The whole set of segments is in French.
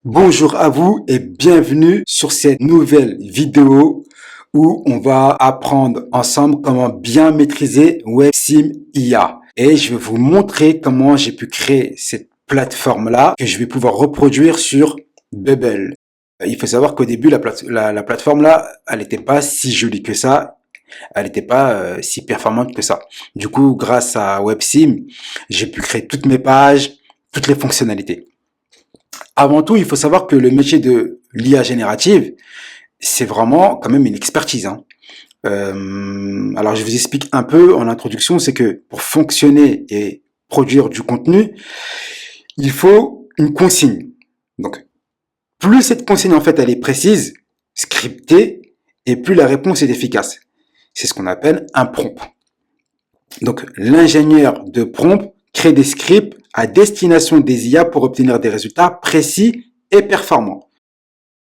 Bonjour à vous et bienvenue sur cette nouvelle vidéo où on va apprendre ensemble comment bien maîtriser WebSim IA. Et je vais vous montrer comment j'ai pu créer cette plateforme-là que je vais pouvoir reproduire sur Bubble. Il faut savoir qu'au début, la plateforme-là, elle n'était pas si jolie que ça. Elle n'était pas si performante que ça. Du coup, grâce à WebSim, j'ai pu créer toutes mes pages, toutes les fonctionnalités. Avant tout, il faut savoir que le métier de l'IA générative, c'est vraiment quand même une expertise, hein. Alors, je vous explique un peu en introduction, c'est que pour fonctionner et produire du contenu, il faut une consigne. Donc, plus cette consigne, en fait, elle est précise, scriptée, et plus la réponse est efficace. C'est ce qu'on appelle un prompt. Donc, l'ingénieur de prompt crée des scripts à destination des IA pour obtenir des résultats précis et performants.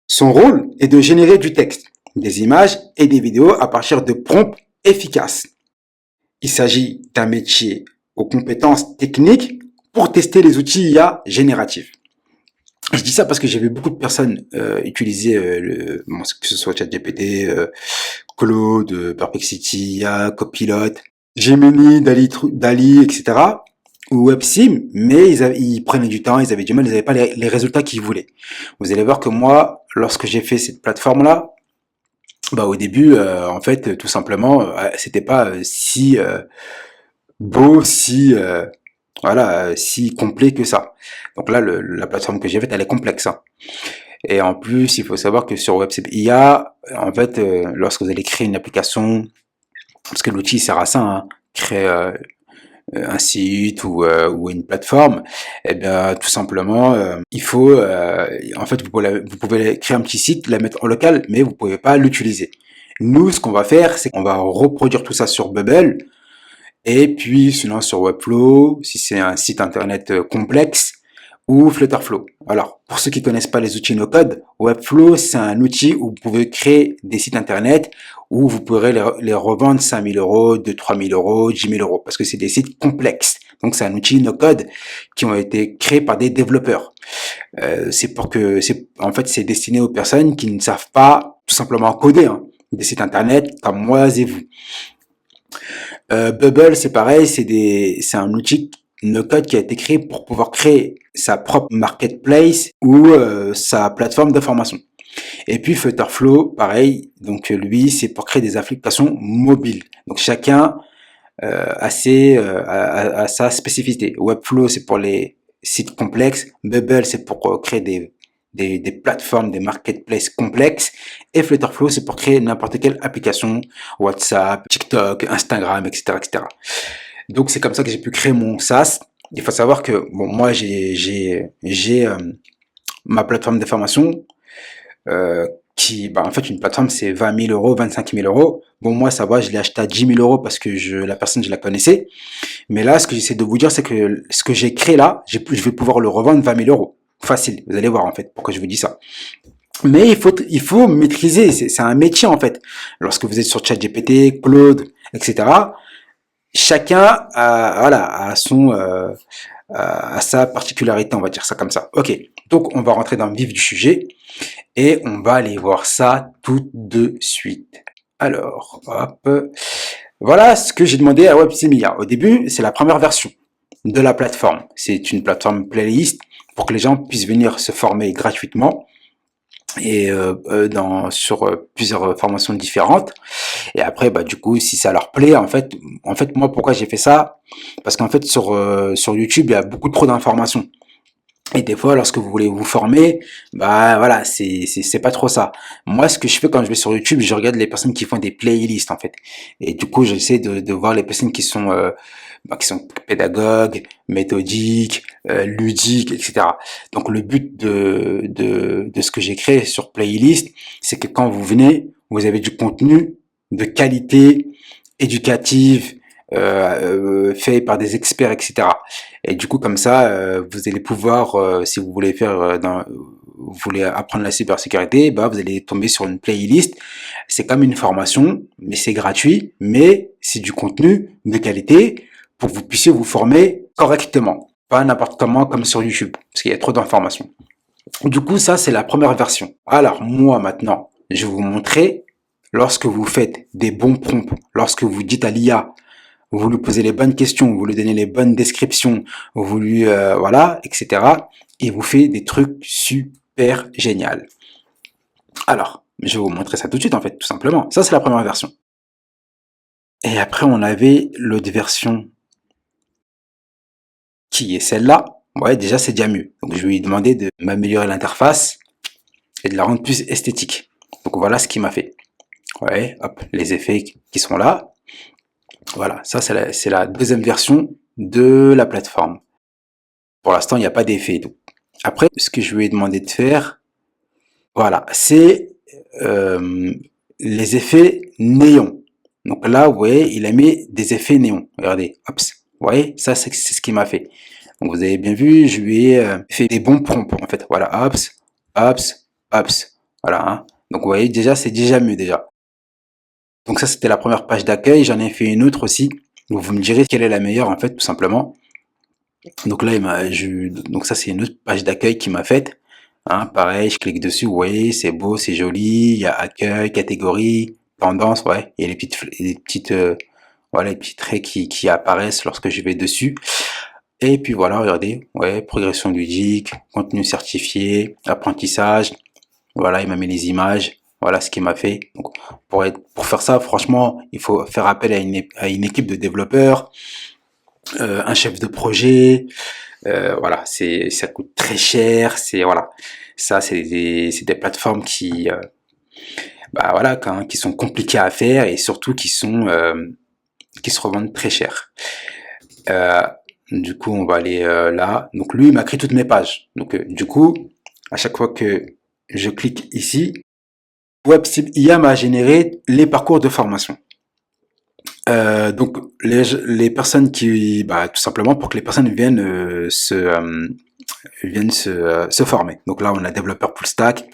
Son rôle est de générer du texte, des images et des vidéos à partir de prompts efficaces. Il s'agit d'un métier aux compétences techniques pour tester les outils IA génératifs. Je dis ça parce que j'ai vu beaucoup de personnes utiliser que ce soit ChatGPT, Claude, Perplexity IA, Copilot, Gemini, Dali, etc. ou WebSim, mais ils prenaient du temps, ils avaient du mal, ils n'avaient pas les résultats qu'ils voulaient. Vous allez voir que moi, lorsque j'ai fait cette plateforme-là, bah au début, en fait, tout simplement, c'était pas si beau, si voilà, si complet que ça. Donc là, la plateforme que j'ai faite, elle est complexe, hein. Et en plus, il faut savoir que sur WebSim IA, en fait, lorsque vous allez créer une application, parce que l'outil sert à ça, hein, créer un site ou une plateforme, eh bien tout simplement il faut en fait vous pouvez créer un petit site, la mettre en local, mais vous pouvez pas l'utiliser. Nous, ce qu'on va faire, c'est qu'on va reproduire tout ça sur Bubble et puis sinon sur Webflow si c'est un site internet complexe, ou Flutterflow. Alors, pour ceux qui connaissent pas les outils no-code, Webflow, c'est un outil où vous pouvez créer des sites internet où vous pourrez les revendre 5 000 euros, 3 000 euros, 10 000 euros, parce que c'est des sites complexes. Donc, c'est un outil no-code qui ont été créés par des développeurs. En fait, c'est destiné aux personnes qui ne savent pas tout simplement coder, hein, des sites internet comme moi et vous. Bubble, c'est pareil, c'est un outil no-code qui a été créé pour pouvoir créer sa propre marketplace ou sa plateforme d'information. Et puis Flutterflow, pareil, donc lui, c'est pour créer des applications mobiles. Donc chacun a sa spécificité. Webflow, c'est pour les sites complexes. Bubble, c'est pour créer des plateformes, des marketplaces complexes. Et Flutterflow, c'est pour créer n'importe quelle application, WhatsApp, TikTok, Instagram, etc., etc. Donc c'est comme ça que j'ai pu créer mon SaaS. Il faut savoir que bon, moi j'ai ma plateforme de formation en fait une plateforme c'est 20 000 euros, 25 000 euros. Bon moi ça va, je l'ai acheté à 10 000 euros parce que la personne je la connaissais. Mais là ce que j'essaie de vous dire c'est que ce que j'ai créé là, je vais pouvoir le revendre 20 000 euros. Facile, vous allez voir en fait pourquoi je vous dis ça. Mais il faut maîtriser, c'est un métier en fait. Lorsque vous êtes sur ChatGPT, Claude, etc. Chacun a sa particularité, on va dire ça comme ça. Ok, donc on va rentrer dans le vif du sujet et on va aller voir ça tout de suite. Alors, hop, voilà ce que j'ai demandé à WebSimIA. Au début, c'est la première version de la plateforme. C'est une plateforme playlist pour que les gens puissent venir se former gratuitement et sur plusieurs formations différentes. Et après, bah du coup, si ça leur plaît, en fait, moi, pourquoi j'ai fait ça? Parce qu'en fait, sur YouTube, il y a beaucoup trop d'informations. Et des fois, lorsque vous voulez vous former, bah voilà, c'est pas trop ça. Moi, ce que je fais quand je vais sur YouTube, je regarde les personnes qui font des playlists en fait. Et du coup, j'essaie de voir les personnes qui sont pédagogues, méthodiques, ludiques, etc. Donc le but de ce que j'ai créé sur playlist, c'est que quand vous venez, vous avez du contenu de qualité, éducative, fait par des experts, etc. Et du coup, comme ça, vous allez pouvoir, si vous voulez vous voulez apprendre la cybersécurité, bah, vous allez tomber sur une playlist. C'est comme une formation, mais c'est gratuit, mais c'est du contenu de qualité pour que vous puissiez vous former correctement. Pas n'importe comment comme sur YouTube, parce qu'il y a trop d'informations. Du coup, ça, c'est la première version. Alors, moi, maintenant, je vais vous montrer lorsque vous faites des bons prompts, lorsque vous dites à l'IA, vous lui posez les bonnes questions, vous lui donnez les bonnes descriptions, vous lui, voilà, etc. Il vous fait des trucs super géniaux. Alors, je vais vous montrer ça tout de suite, en fait, tout simplement. Ça, c'est la première version. Et après, on avait l'autre version qui est celle-là. Ouais, déjà, c'est déjà mieux. Donc, je vais lui demander de m'améliorer l'interface et de la rendre plus esthétique. Donc, voilà ce qu'il m'a fait. Ouais, hop, les effets qui sont là. Voilà, ça, c'est la deuxième version de la plateforme. Pour l'instant, il n'y a pas d'effet. Après, ce que je lui ai demandé de faire, voilà, c'est les effets néons. Donc là, vous voyez, il a mis des effets néons. Regardez, hop, vous voyez, ça c'est ce qu'il m'a fait. Donc vous avez bien vu, je lui ai fait des bons prompts en fait. Voilà, hops, hops, hops. Voilà. Hein. Donc vous voyez, déjà c'est déjà mieux déjà. Donc ça c'était la première page d'accueil. J'en ai fait une autre aussi. Donc vous me direz quelle est la meilleure en fait, tout simplement. Donc là, donc ça c'est une autre page d'accueil qui m'a faite. Hein, pareil, je clique dessus, vous voyez, c'est beau, c'est joli. Il y a accueil, catégorie, tendance, ouais. Il y a les petites, voilà, les petits traits qui apparaissent lorsque je vais dessus. Et puis voilà, regardez, ouais, progression ludique, contenu certifié, apprentissage. Voilà, il m'a mis les images. Voilà ce qu'il m'a fait. Donc, pour faire ça, franchement, il faut faire appel à une équipe de développeurs, un chef de projet. Voilà, ça coûte très cher. C'est voilà, ça c'est des plateformes qui, bah voilà, qui sont compliquées à faire et surtout qui se revendent très cher. Euh, du coup, on va aller là. Donc lui, il m'a créé toutes mes pages. Donc du coup, à chaque fois que je clique ici, WebSim IA m'a généré les parcours de formation. Donc les personnes qui, bah, tout simplement pour que les personnes viennent se former. Donc là, on a développeur full stack,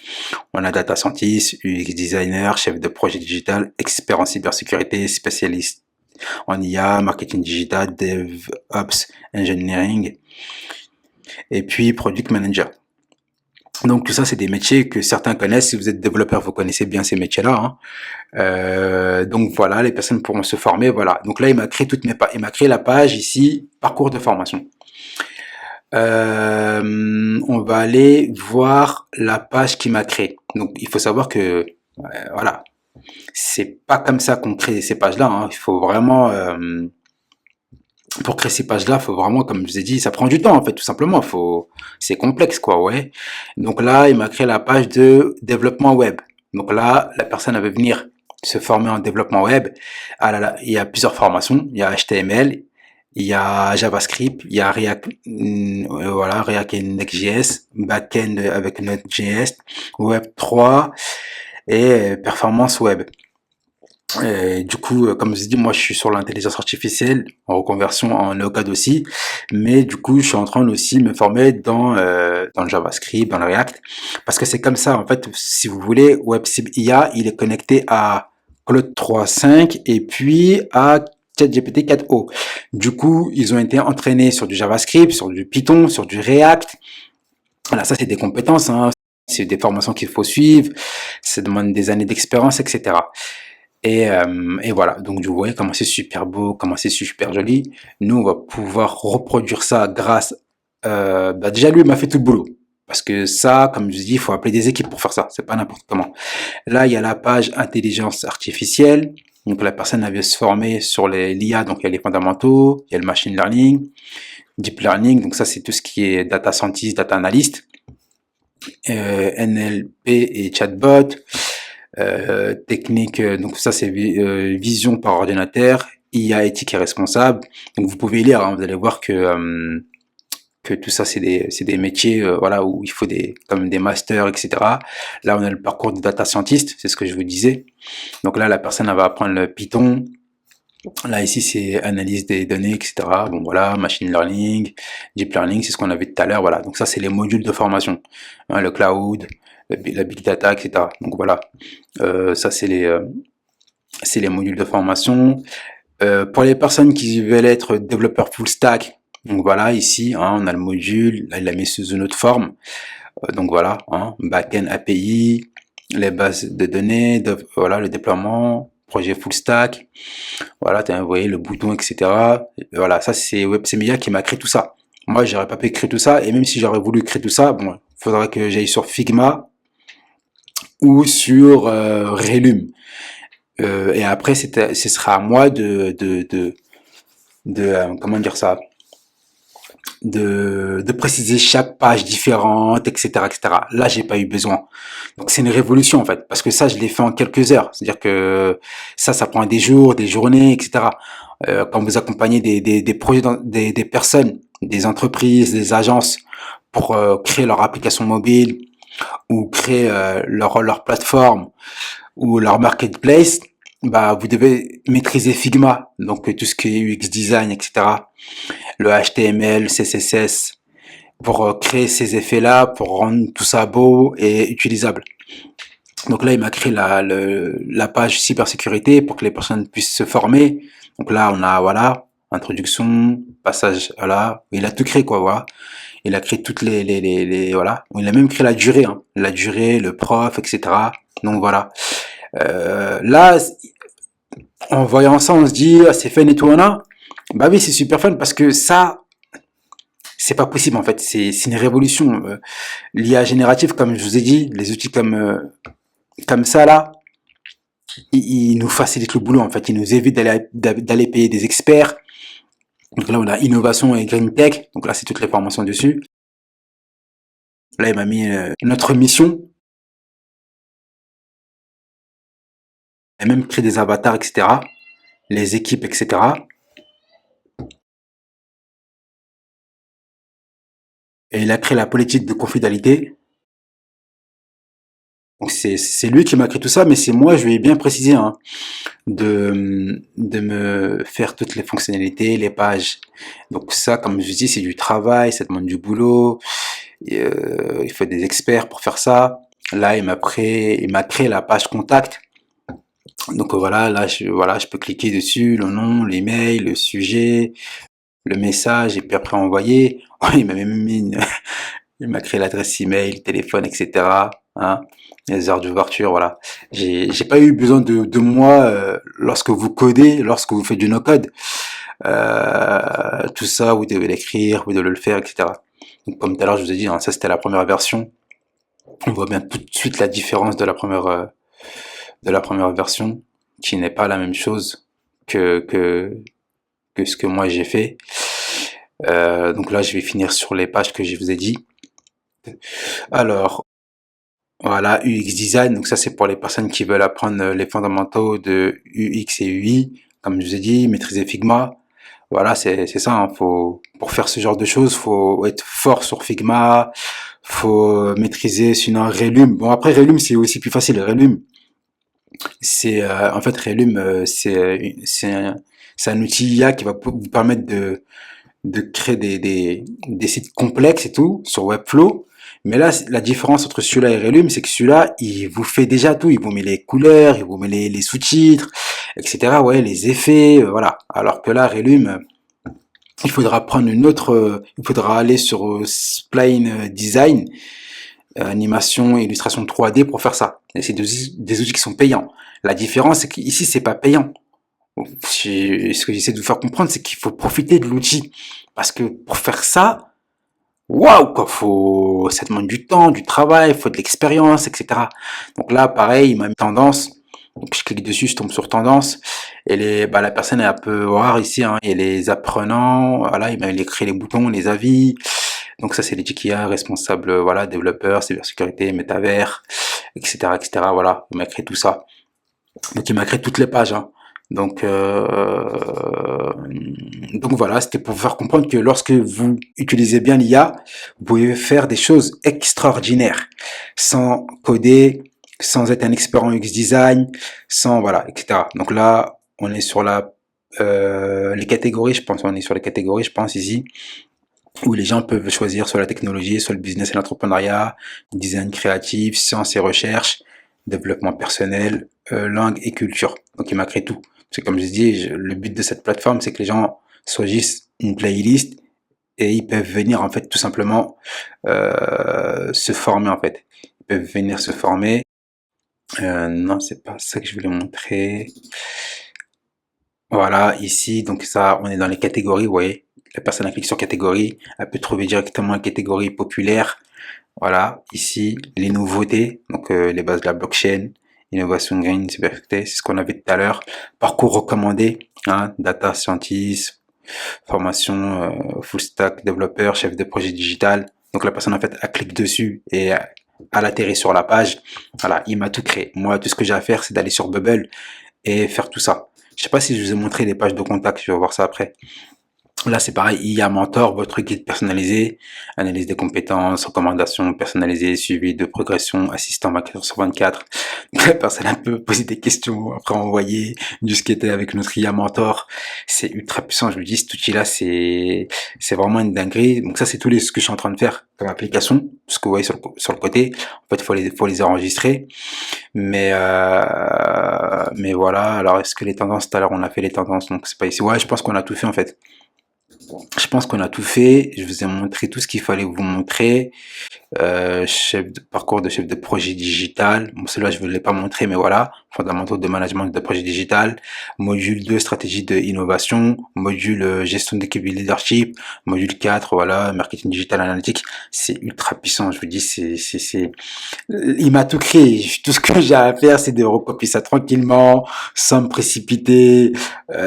on a data scientist, UX designer, chef de projet digital, expert en cybersécurité, spécialiste en IA, marketing digital, DevOps, engineering, et puis product manager. Donc tout ça, c'est des métiers que certains connaissent. Si vous êtes développeur, vous connaissez bien ces métiers-là. Hein. Donc voilà, les personnes pourront se former. Voilà. Donc là, il m'a créé il m'a créé la page ici, parcours de formation. On va aller voir la page qui m'a créé. Donc il faut savoir que voilà, c'est pas comme ça qu'on crée ces pages-là. Hein. Il faut vraiment pour créer ces pages-là, faut vraiment, comme je vous ai dit, ça prend du temps en fait, tout simplement. C'est complexe quoi, ouais. Donc là, il m'a créé la page de développement web. Donc là, la personne elle veut venir se former en développement web. Ah là là, il y a plusieurs formations. Il y a HTML, il y a JavaScript, il y a React, voilà, React et Next.js, backend avec Node.js, Web3 et performance web. Et du coup, comme je vous dis, moi je suis sur l'intelligence artificielle en reconversion en no-code aussi, mais du coup je suis en train aussi de me former dans le JavaScript, dans le React, parce que c'est comme ça en fait. Si vous voulez, WebSim IA, il est connecté à Claude 3.5 et puis à ChatGPT 4o. Du coup, ils ont été entraînés sur du JavaScript, sur du Python, sur du React. Voilà, ça c'est des compétences, hein. C'est des formations qu'il faut suivre, ça demande des années d'expérience, etc. Et voilà, donc vous voyez comment c'est super beau, comment c'est super joli. Nous, on va pouvoir reproduire ça grâce... bah déjà, lui, il m'a fait tout le boulot. Parce que ça, comme je dis, il faut appeler des équipes pour faire ça. C'est pas n'importe comment. Là, il y a la page intelligence artificielle. Donc la personne elle veut se former sur l'IA, donc il y a les fondamentaux, il y a le machine learning, deep learning, donc ça c'est tout ce qui est data scientist, data analyst, NLP et chatbot, technique, donc ça c'est vision par ordinateur, IA éthique et responsable. Donc vous pouvez lire, hein, vous allez voir que tout ça c'est des métiers voilà où il faut comme des masters, etc. Là on a le parcours de data scientist, c'est ce que je vous disais. Donc là la personne elle va apprendre le Python. Là ici c'est analyse des données, etc. Bon voilà, machine learning, deep learning, c'est ce qu'on a vu tout à l'heure. Voilà, donc ça c'est les modules de formation, hein, le cloud, la big data, etc. Donc voilà, ça c'est les modules de formation. Pour les personnes qui veulent être développeurs full stack, donc voilà ici, hein, on a le module, là il l'a mis sous une autre forme. Donc voilà, hein, backend API, les bases de données, voilà, le déploiement, projet full stack. Voilà, tu as envoyé le bouton, etc. Et voilà, ça c'est WebCMIA qui m'a créé tout ça. Moi, j'aurais pas pu créer tout ça, et même si j'aurais voulu créer tout ça, bon, il faudrait que j'aille sur Figma ou sur Relum. Et après, ce sera à moi comment dire ça, de préciser chaque page différente, etc., etc. Là, j'ai pas eu besoin. Donc, c'est une révolution, en fait, parce que ça, je l'ai fait en quelques heures. C'est-à-dire que ça prend des jours, des journées, etc. Quand vous accompagnez des projets, des personnes, des entreprises, des agences pour créer leur application mobile ou créer leur plateforme ou leur marketplace, bah, vous devez maîtriser Figma, donc tout ce qui est UX design, etc. Le HTML, CSS, pour créer ces effets-là, pour rendre tout ça beau et utilisable. Donc là, il m'a créé la page cybersécurité pour que les personnes puissent se former. Donc là, on a, voilà, introduction, passage, voilà. Il a tout créé, quoi, voilà. Il a créé toutes voilà. Il a même créé la durée, hein. La durée, le prof, etc. Donc voilà. Là, en voyant ça, on se dit, ah, c'est fun et tout, là. Bah oui, c'est super fun parce que ça, c'est pas possible en fait. C'est une révolution. L'IA générative, comme je vous ai dit, les outils comme ça là, ils nous facilitent le boulot en fait. Ils nous évitent d'aller payer des experts. Donc là, on a innovation et green tech. Donc là, c'est toutes les formations dessus. Là, il m'a mis notre mission. Il a même créé des avatars, etc. Les équipes, etc. Et il a créé la politique de confidentialité. Donc c'est lui qui m'a créé tout ça, mais c'est moi, je lui ai bien précisé, hein, de me faire toutes les fonctionnalités, les pages. Donc ça, comme je dis, c'est du travail, ça demande du boulot. Et, il faut des experts pour faire ça. Là, il m'a créé la page contact. Donc voilà, là, voilà, je peux cliquer dessus, le nom, l'email, le sujet, le message, et puis après envoyer. Il m'a même mis il m'a créé l'adresse email, téléphone, etc. Hein, les heures d'ouverture, voilà. J'ai pas eu besoin de moi lorsque vous codez, lorsque vous faites du no-code. Tout ça, vous devez l'écrire, vous devez le faire, etc. Donc, comme tout à l'heure, je vous ai dit, hein, ça c'était la première version. On voit bien tout de suite la différence de la première version, qui n'est pas la même chose que ce que moi j'ai fait. Donc là, je vais finir sur les pages que je vous ai dit. Alors, voilà, UX design. Donc ça, c'est pour les personnes qui veulent apprendre les fondamentaux de UX et UI. Comme je vous ai dit, maîtriser Figma. Voilà, c'est ça. Hein, pour faire ce genre de choses, faut être fort sur Figma. Faut maîtriser sinon Relum. Bon, après Relum, c'est aussi plus facile. Relum, c'est en fait Relum, c'est un outil IA qui va vous permettre de créer des sites complexes et tout sur Webflow. Mais là, la différence entre celui-là et Relum, c'est que celui-là, il vous fait déjà tout. Il vous met les couleurs, il vous met les sous-titres, etc. Ouais, les effets, voilà. Alors que là, Relum, il faudra prendre il faudra aller sur Spline Design, animation, illustration 3D pour faire ça. Et c'est des outils qui sont payants. La différence, c'est qu'ici, c'est pas payant. Ce que j'essaie de vous faire comprendre, c'est qu'il faut profiter de l'outil. Parce que pour faire ça, waouh, quoi, ça demande du temps, du travail, il faut de l'expérience, etc. Donc là, pareil, il m'a mis tendance. Donc je clique dessus, je tombe sur tendance. Et la personne est un peu voir ici, hein. Il y a les apprenants, voilà, il m'a écrit les boutons, les avis. Donc ça, c'est les TKIA, responsable, voilà, développeur, cybersécurité, métavers, etc., etc. Voilà, il m'a créé tout ça. Donc il m'a créé toutes les pages, hein. Donc, donc voilà, c'était pour vous faire comprendre que lorsque vous utilisez bien l'IA, vous pouvez faire des choses extraordinaires sans coder, sans être un expert en UX design, sans voilà, etc. Donc là, on est sur les catégories, je pense, on est sur les catégories, je pense ici, où les gens peuvent choisir soit la technologie, soit le business et l'entrepreneuriat, design créatif, sciences et recherche, développement personnel, langue et culture. Donc il m'a créé tout. C'est comme je dis, le but de cette plateforme, c'est que les gens choisissent une playlist et ils peuvent venir en fait tout simplement se former en fait. Ils peuvent venir se former. Non, c'est pas ça que je voulais montrer. Voilà, ici, donc ça, on est dans les catégories, vous voyez. La personne clique sur catégorie, elle peut trouver directement la catégorie populaire. Voilà, ici, les nouveautés, donc les bases de la blockchain, innovation green, cybersécurité, c'est ce qu'on avait tout à l'heure. Parcours recommandé, hein, data scientist, formation full stack développeur, chef de projet digital. Donc la personne en fait, elle clique dessus et elle atterrit sur la page. Voilà, il m'a tout créé. Moi, tout ce que j'ai à faire, c'est d'aller sur Bubble et faire tout ça. Je sais pas si je vous ai montré les pages de contact, je vais voir ça après. Là, c'est pareil, IA Mentor, votre guide personnalisé, analyse des compétences, recommandations personnalisées, suivi de progression, assistant 24 sur 24. La personne a peut poser des questions, après envoyer du skater avec notre IA Mentor. C'est ultra puissant, je vous dis, cet outil-là, c'est vraiment une dinguerie. Donc ça, c'est tous les, ce que je suis en train de faire comme application, ce que vous voyez sur le côté. En fait, faut les enregistrer. Mais voilà. Alors, est-ce que les tendances, tout à l'heure, on a fait les tendances, donc c'est pas ici. Ouais, je pense qu'on a tout fait, en fait. Je pense qu'on a tout fait. Je vous ai montré tout ce qu'il fallait vous montrer. Parcours de chef de projet digital. Bon, celui-là, je ne vous l'ai pas montré, mais voilà. Fondamentaux de management de projet digital. Module 2, stratégie de innovation. Module gestion d'équipe et leadership. Module 4, voilà, marketing digital analytique. C'est ultra puissant. Je vous dis, il m'a tout créé. Tout ce que j'ai à faire, c'est de recopier ça tranquillement, sans me précipiter,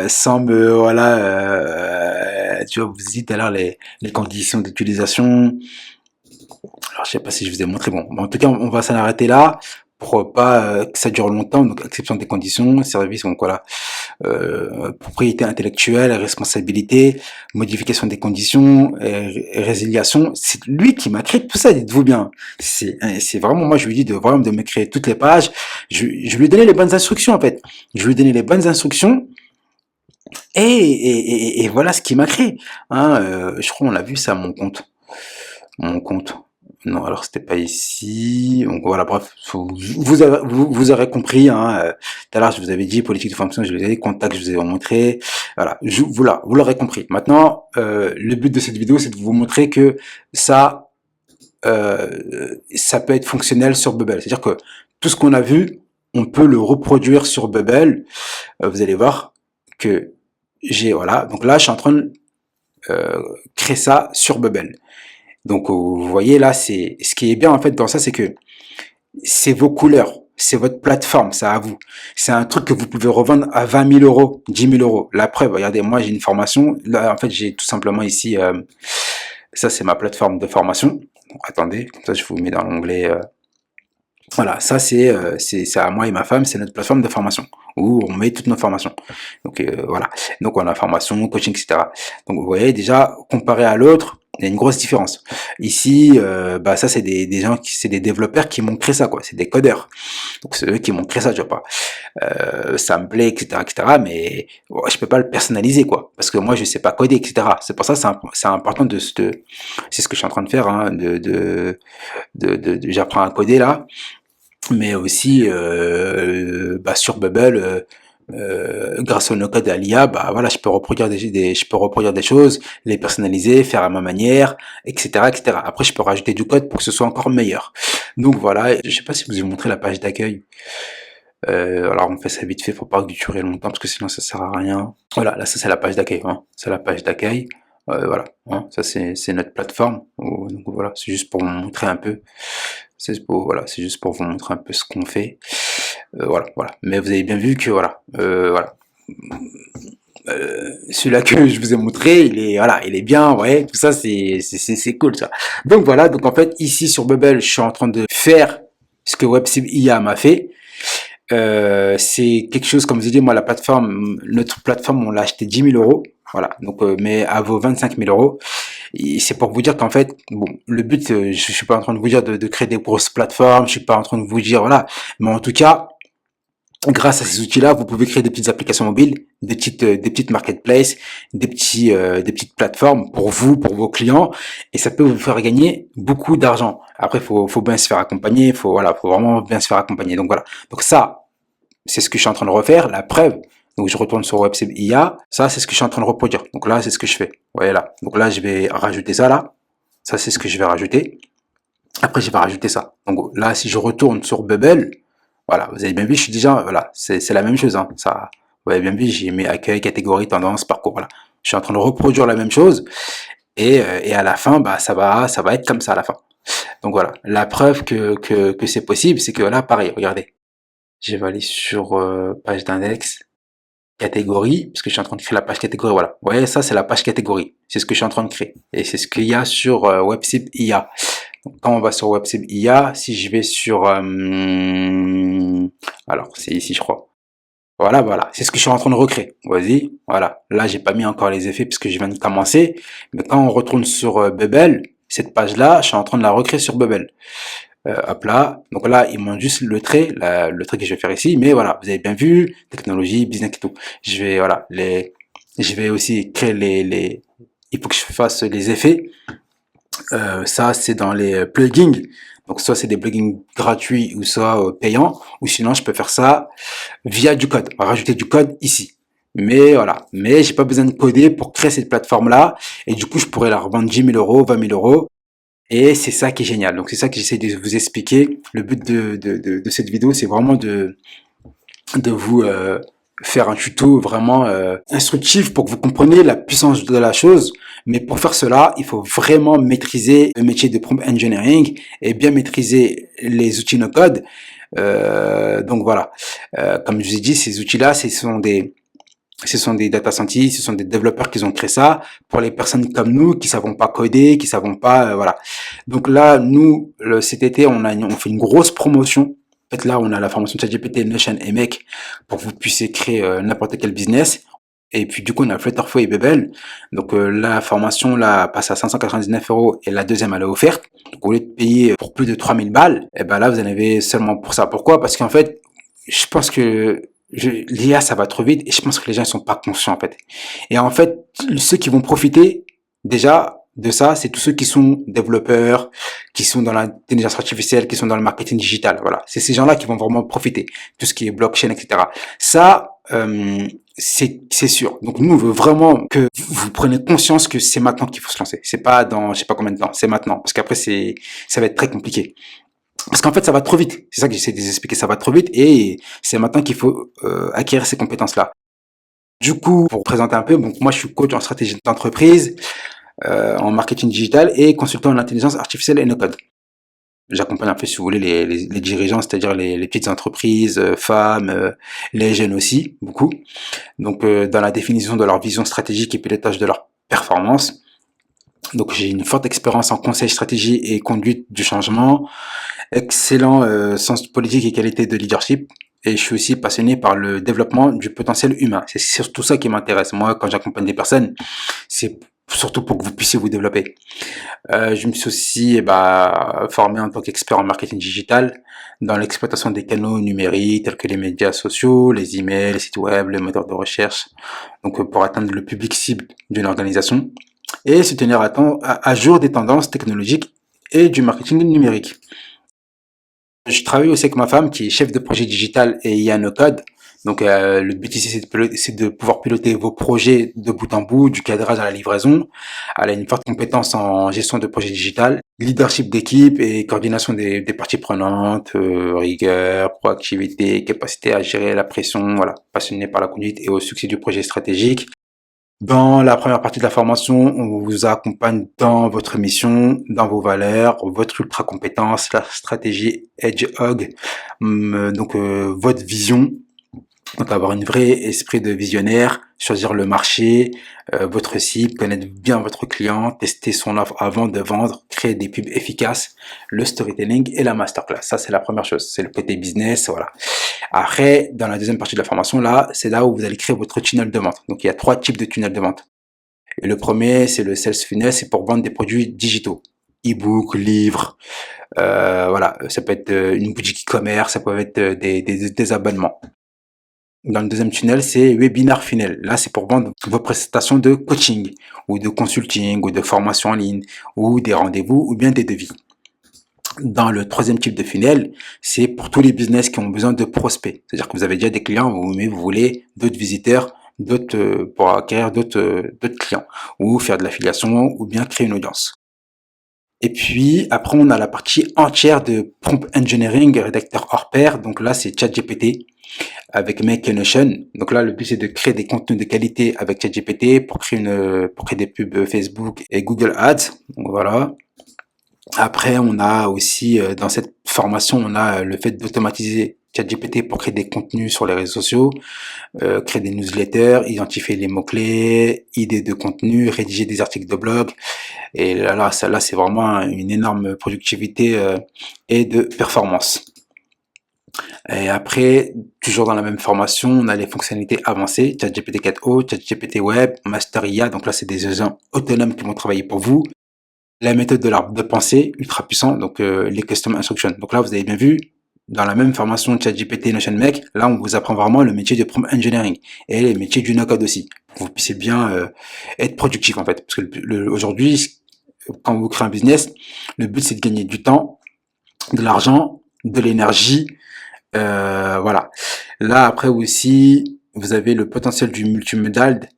sans me, voilà, tu vois, vous dites alors les conditions d'utilisation. Alors, je sais pas si je vous ai montré. Bon, en tout cas, on va s'en arrêter là pour pas que ça dure longtemps. Donc, exception des conditions, service, donc voilà, propriété intellectuelle, responsabilité, modification des conditions, résiliation. C'est lui qui m'a créé tout ça. Dites-vous bien. C'est vraiment moi. Je lui dis de vraiment de me créer toutes les pages. Je lui ai donné les bonnes instructions en fait. Je lui ai donné les bonnes instructions. Et voilà ce qui m'a créé. Hein, je crois on l'a vu ça mon compte. Mon compte. Non, alors c'était pas ici. Donc voilà, bref, vous aurez compris. Hein, tout à l'heure, je vous avais dit politique de formation, je vous ai dit contact, je vous ai montré. Voilà, voilà, vous l'aurez compris. Maintenant, le but de cette vidéo, c'est de vous montrer que ça peut être fonctionnel sur Bubble. C'est-à-dire que tout ce qu'on a vu, on peut le reproduire sur Bubble. Vous allez voir que voilà. Donc là, je suis en train de créer ça sur Bubble. Donc vous voyez là, c'est ce qui est bien en fait dans ça, c'est que c'est vos couleurs, c'est votre plateforme, c'est à vous. C'est un truc que vous pouvez revendre à 20 000 euros, 10 000 euros. La preuve, regardez, moi j'ai une formation. Là, en fait, j'ai tout simplement ici, ça c'est ma plateforme de formation. Bon, attendez, comme ça je vous mets dans l'onglet. Voilà, ça c'est à moi et ma femme, c'est notre plateforme de formation où on met toutes nos formations. Donc voilà, donc on a formation, coaching, etc. Donc vous voyez déjà comparé à l'autre, il y a une grosse différence. Ici, ça c'est des gens c'est des développeurs qui m'ont créé ça quoi, c'est des codeurs. Donc c'est eux qui m'ont créé ça, je vois pas. Ça me plaît, etc., mais bon, je peux pas le personnaliser quoi, parce que moi je sais pas coder, etc. C'est pour ça c'est important c'est ce que je suis en train de faire, hein, j'apprends à coder là. Mais aussi sur Bubble, grâce au no-code à l'IA, voilà, je peux reproduire des choses, les personnaliser, faire à ma manière, etc., etc. Après, je peux rajouter du code pour que ce soit encore meilleur. Donc voilà, je sais pas si vous ai montré la page d'accueil. Alors on fait ça vite fait pour pas durer longtemps parce que sinon ça sert à rien. Voilà, là ça c'est la page d'accueil, hein. C'est la page d'accueil. Voilà, hein. Ça c'est notre plateforme. Donc voilà, c'est juste pour vous montrer un peu. C'est juste pour vous montrer un peu ce qu'on fait. Voilà. Mais vous avez bien vu que voilà. Celui-là que je vous ai montré, il est bien, ouais, tout ça, c'est cool, ça. Donc voilà, donc en fait, ici sur Bubble, je suis en train de faire ce que WebSim IA m'a fait. C'est quelque chose, comme je dis, moi, notre plateforme, on l'a acheté 10 000 euros. Voilà. Donc, mais à vos 25 000 euros. Et c'est pour vous dire qu'en fait, bon, le but, je suis pas en train de vous dire de créer des grosses plateformes. Je suis pas en train de vous dire, voilà. Mais en tout cas, grâce à ces outils-là, vous pouvez créer des petites applications mobiles, des petites marketplaces, des petites plateformes pour vous, pour vos clients, et ça peut vous faire gagner beaucoup d'argent. Après, faut bien se faire accompagner, faut vraiment bien se faire accompagner. Donc voilà. Donc ça, c'est ce que je suis en train de refaire. La preuve, Donc, je retourne sur WebSim IA. Ça, c'est ce que je suis en train de reproduire. Donc là, c'est ce que je fais. Vous voyez là. Donc là, je vais rajouter ça là. Ça, c'est ce que je vais rajouter. Après, je vais rajouter ça. Donc là, si je retourne sur Bubble, voilà, vous avez bien vu, je suis déjà, voilà, c'est la même chose, hein. Ça, vous avez bien vu, j'ai mis accueil, catégorie, tendance, parcours, voilà. Je suis en train de reproduire la même chose et à la fin, bah, ça va être comme ça à la fin. Donc voilà, la preuve que c'est possible, c'est que là, pareil, regardez. Je vais aller sur page d'index, catégorie, parce que je suis en train de créer la page catégorie, voilà. Vous voyez, ça, c'est la page catégorie. C'est ce que je suis en train de créer. Et c'est ce qu'il y a sur WebSim IA. Donc, quand on va sur WebSim IA, si je vais sur... alors, c'est ici, je crois. Voilà, voilà. C'est ce que je suis en train de recréer. Vas-y, voilà. Là, j'ai pas mis encore les effets parce que je viens de commencer. Mais quand on retourne sur Bubble, cette page-là, je suis en train de la recréer sur Bubble. Hop là. Donc là, il manque juste le trait que je vais faire ici. Mais voilà, vous avez bien vu, technologie, business et tout. Je vais, voilà, je vais aussi créer il faut que je fasse les effets. Ça, c'est dans les plugins. Donc, soit c'est des plugins gratuits ou soit payants. Ou sinon, je peux faire ça via du code. On va rajouter du code ici. Mais voilà. Mais j'ai pas besoin de coder pour créer cette plateforme-là. Et du coup, je pourrais la revendre 10 000 euros, 20 000 euros. Et c'est ça qui est génial. Donc, c'est ça que j'essaie de vous expliquer. Le but de cette vidéo, c'est vraiment de vous faire un tuto vraiment instructif pour que vous compreniez la puissance de la chose. Mais pour faire cela, il faut vraiment maîtriser le métier de prompt engineering et bien maîtriser les outils no-code. Donc voilà, comme je vous ai dit, ces outils-là, ce sont des data scientists, ce sont des développeurs qui ont créé ça pour les personnes comme nous qui savons pas coder, qui savons pas, voilà. Donc là, nous, cet été, on fait une grosse promotion. En fait, là, on a la formation ChatGPT, Notion et Make pour que vous puissiez créer n'importe quel business. Et puis, du coup, on a Flutterflow et Bubble. Donc, la formation, là, passe à 599 euros et la deuxième, elle est offerte. Donc, au lieu de payer pour plus de 3000 balles, et ben là, vous en avez seulement pour ça. Pourquoi? Parce qu'en fait, je pense que l'IA, ça va trop vite et je pense que les gens ne sont pas conscients, en fait. Et en fait, ceux qui vont profiter, déjà, de ça, c'est tous ceux qui sont développeurs, qui sont dans l'intelligence artificielle, qui sont dans le marketing digital. Voilà, c'est ces gens-là qui vont vraiment profiter. Tout ce qui est blockchain, etc. Ça, c'est sûr. Donc nous, on veut vraiment que vous preniez conscience que c'est maintenant qu'il faut se lancer. C'est pas dans, je sais pas combien de temps. C'est maintenant, parce qu'après ça va être très compliqué. Parce qu'en fait, ça va trop vite. C'est ça que j'essaie de vous expliquer. Ça va trop vite et c'est maintenant qu'il faut acquérir ces compétences-là. Du coup, pour vous présenter un peu, donc moi, je suis coach en stratégie d'entreprise, en marketing digital et consultant en intelligence artificielle et no-code. J'accompagne un peu, si vous voulez, les dirigeants, c'est-à-dire les petites entreprises, femmes, les jeunes aussi, beaucoup. Donc, dans la définition de leur vision stratégique et pilotage de leur performance. Donc, j'ai une forte expérience en conseil, stratégie et conduite du changement, excellent sens politique et qualité de leadership. Et je suis aussi passionné par le développement du potentiel humain. C'est surtout ça qui m'intéresse. Moi, quand j'accompagne des personnes, c'est surtout pour que vous puissiez vous développer. Je me suis aussi formé en tant qu'expert en marketing digital dans l'exploitation des canaux numériques tels que les médias sociaux, les emails, les sites web, les moteurs de recherche. Donc pour atteindre le public cible d'une organisation et se tenir à jour des tendances technologiques et du marketing numérique. Je travaille aussi avec ma femme qui est chef de projet digital et IA no code. Donc le but ici c'est de pouvoir piloter vos projets de bout en bout, du cadrage à la livraison. Elle a une forte compétence en gestion de projet digital, leadership d'équipe et coordination des parties prenantes, rigueur, proactivité, capacité à gérer la pression, voilà, passionnée par la conduite et au succès du projet stratégique. Dans la première partie de la formation, on vous accompagne dans votre mission, dans vos valeurs, votre ultra compétence, la stratégie Hedgehog, donc votre vision. Donc avoir une vraie esprit de visionnaire, choisir le marché, votre cible, connaître bien votre client, tester son offre avant de vendre, créer des pubs efficaces, le storytelling et la masterclass. Ça, c'est la première chose. C'est le côté business, voilà. Après, dans la deuxième partie de la formation, là, c'est là où vous allez créer votre tunnel de vente. Donc, il y a 3 types de tunnels de vente. Et le premier, c'est le sales funnel, c'est pour vendre des produits digitaux. E-book, livres, voilà. Ça peut être une boutique e-commerce, ça peut être des abonnements. Dans le deuxième tunnel, c'est Webinar Funnel. Là, c'est pour vendre vos prestations de coaching ou de consulting ou de formation en ligne ou des rendez-vous ou bien des devis. Dans le troisième type de funnel, c'est pour tous les business qui ont besoin de prospects. C'est-à-dire que vous avez déjà des clients, mais vous voulez d'autres visiteurs, d'autres pour acquérir d'autres clients, ou faire de l'affiliation, ou bien créer une audience. Et puis après, on a la partie entière de prompt engineering, rédacteur hors pair. Donc là, c'est ChatGPT avec Make Notion. Donc là, le but c'est de créer des contenus de qualité avec ChatGPT pour créer des pubs Facebook et Google Ads. Donc voilà. Après, on a aussi, dans cette formation, on a le fait d'automatiser ChatGPT pour créer des contenus sur les réseaux sociaux, créer des newsletters, identifier les mots-clés, idées de contenu, rédiger des articles de blog. Et là, ça, là, c'est vraiment une énorme productivité et de performance. Et après, toujours dans la même formation, on a les fonctionnalités avancées, ChatGPT 4o, ChatGPT Web, Master IA. Donc là, c'est des agents autonomes qui vont travailler pour vous. La méthode de l'arbre de pensée, ultra puissant, donc les custom instructions. Donc là, vous avez bien vu, dans la même formation ChatGPT Notion Make, là, on vous apprend vraiment le métier de prompt engineering et les métiers du no-code aussi. Pour que vous puissiez bien être productif en fait. Parce que aujourd'hui, quand vous créez un business, le but c'est de gagner du temps, de l'argent, de l'énergie. Voilà. Là, après aussi, vous avez le potentiel du multimodal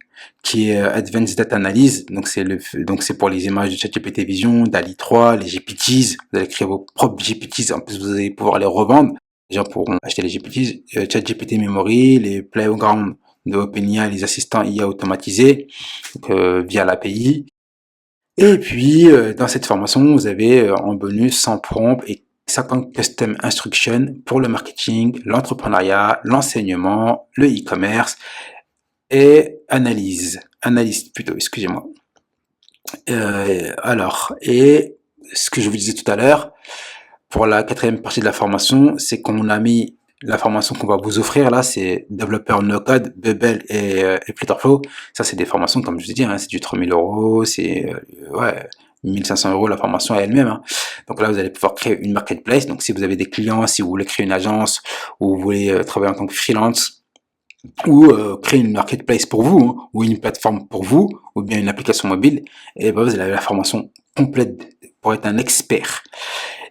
qui est Advanced Data Analysis. Donc c'est pour les images de ChatGPT Vision, DALL-E 3, les GPTs. Vous allez créer vos propres GPTs. En plus, vous allez pouvoir les revendre. Les gens pourront acheter les GPTs, ChatGPT Memory, les playgrounds de OpenAI, les assistants IA automatisés donc, via l'API. Et puis, dans cette formation, vous avez en bonus 100 prompts et 50 custom instructions pour le marketing, l'entrepreneuriat, l'enseignement, le e-commerce et analyse plutôt, excusez-moi. Alors, et ce que je vous disais tout à l'heure, pour la quatrième partie de la formation, c'est qu'on a mis la formation qu'on va vous offrir là, c'est développeur no-code, Bubble et Flutterflow. Ça, c'est des formations, comme je vous ai dit, hein, c'est du 3000 euros, c'est ouais, 1500 euros la formation elle-même. Hein. Donc là, vous allez pouvoir créer une marketplace. Donc si vous avez des clients, si vous voulez créer une agence ou vous voulez travailler en tant que freelance, ou créer une marketplace pour vous, hein, ou une plateforme pour vous, ou bien une application mobile, et ben vous avez la formation complète pour être un expert.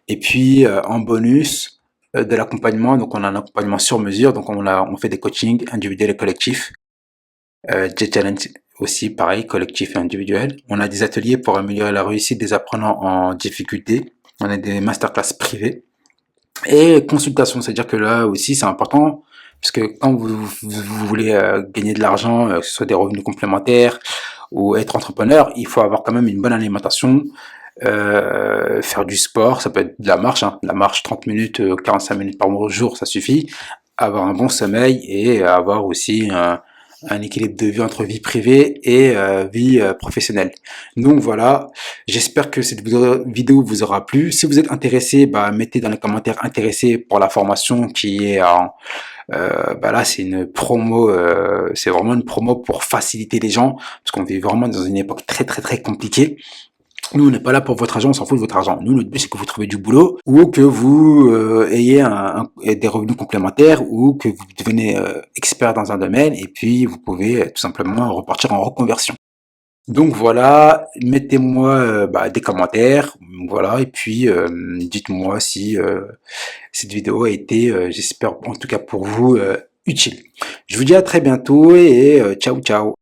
Et puis en bonus de l'accompagnement, donc on a un accompagnement sur mesure, donc on fait des coachings individuels et collectifs, des challenges aussi pareil, collectifs et individuels. On a des ateliers pour améliorer la réussite des apprenants en difficulté. On a des masterclass privées et consultation, c'est-à-dire que là aussi c'est important parce que quand vous voulez gagner de l'argent, que ce soit des revenus complémentaires ou être entrepreneur, il faut avoir quand même une bonne alimentation, faire du sport, ça peut être de la marche, hein, la marche 30 minutes, 45 minutes par jour, ça suffit, avoir un bon sommeil et avoir aussi un équilibre de vie entre vie privée et vie professionnelle. Donc voilà, j'espère que cette vidéo vous aura plu. Si vous êtes intéressé, bah, mettez dans les commentaires intéressé pour la formation qui est en... bah là c'est une promo, c'est vraiment une promo pour faciliter les gens, parce qu'on vit vraiment dans une époque très compliquée. Nous, on n'est pas là pour votre argent, on s'en fout de votre argent. Nous, notre but, c'est que vous trouviez du boulot ou que vous ayez des revenus complémentaires ou que vous devenez expert dans un domaine et puis vous pouvez tout simplement repartir en reconversion. Donc voilà, mettez-moi bah, des commentaires, voilà, et puis dites-moi si cette vidéo a été, j'espère en tout cas pour vous, utile. Je vous dis à très bientôt et ciao ciao.